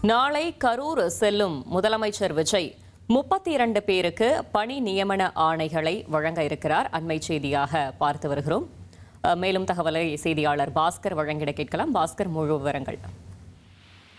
நாளை கரூர் செல்லும் முதலமைச்சர் விஜய் 32 பேருக்கு பணி நியமன ஆணைகளை வழங்க இருக்கிறார். அண்மை செய்தியாக பார்த்து வருகிறோம். மேலும் தகவலை செய்தியாளர் பாஸ்கர் வழங்கிட கேட்கலாம். பாஸ்கர், முழு விவரங்கள்.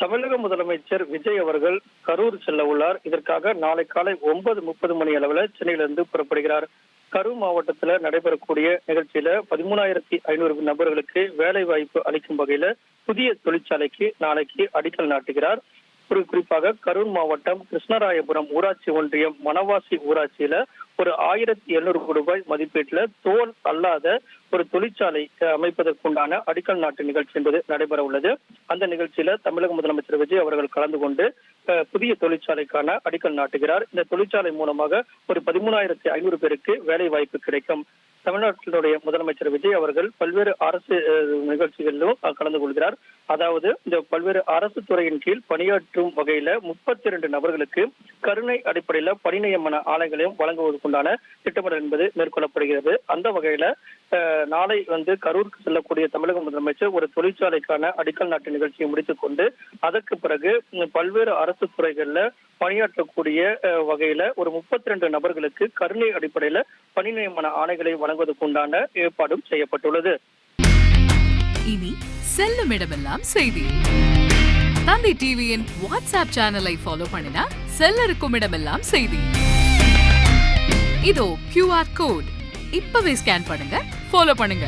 தமிழக முதலமைச்சர் விஜய் அவர்கள் கரூர் செல்ல உள்ளார். இதற்காக நாளை காலை 9:30 மணி அளவில் சென்னையிலிருந்து புறப்படுகிறார். கரூர் மாவட்டத்தில் நடைபெறக்கூடிய நிகழ்ச்சியில 13,500 நபர்களுக்கு வேலை வாய்ப்பு அளிக்கும் வகையில புதிய தொழிற்சாலைக்கு நாளைக்கு அடிக்கல் நாட்டுகிறார். குறிப்பாக கரூர் மாவட்டம் கிருஷ்ணராயபுரம் ஊராட்சி ஒன்றியம் மணவாசி ஊராட்சியில ஒரு 1,700 கோடி ரூபாய் மதிப்பீட்டுல தோல் அல்லாத ஒரு தொழிற்சாலை அமைப்பதற்குண்டான அடிக்கல் நாட்டு நிகழ்ச்சி என்பது நடைபெற உள்ளது. அந்த நிகழ்ச்சியில தமிழக முதலமைச்சர் விஜய் அவர்கள் கலந்து கொண்டு புதிய தொழிற்சாலைக்கான அடிக்கல் நாட்டுகிறார். இந்த தொழிற்சாலை மூலமாக ஒரு 13,500 பேருக்கு வேலை வாய்ப்பு கிடைக்கும். தமிழ்நாட்டினுடைய முதலமைச்சர் விஜய் அவர்கள் பல்வேறு அரசு நிகழ்ச்சிகளிலும் கலந்து கொள்கிறார். அதாவது இந்த பல்வேறு அரசு துறையின் கீழ் பணியாற்றும் வகையில 32 நபர்களுக்கு கருணை அடிப்படையில பணி நியமன ஆணைகளையும் வழங்குவதற்குண்டான திட்டமிடல் என்பது மேற்கொள்ளப்படுகிறது. அந்த வகையில நாளை கரூருக்கு செல்லக்கூடிய தமிழக முதலமைச்சர் ஒரு தொழிற்சாலைக்கான அடிக்கல் நாட்டு நிகழ்ச்சியை முடித்துக் கொண்டு அதற்கு பிறகு பல்வேறு அரசு துறைகள்ல பணியாற்றக்கூடிய வகையில ஒரு 32 நபர்களுக்கு கருணை அடிப்படையில பணி நியமன ஆணைகளை வழங்குவதற்குண்டான ஏற்பாடும் செய்யப்பட்டுள்ளது. இனி செல்லும் இடமெல்லாம் செய்தி. தந்தி டிவியின் வாட்ஸ்அப் சேனலை ஃபாலோ பண்ணினா செல்ல இருக்கும் இடமெல்லாம் செய்தி. இதோ QR கோட் இப்பவே ஸ்கேன் பண்ணுங்க, ஃபாலோ பண்ணுங்க.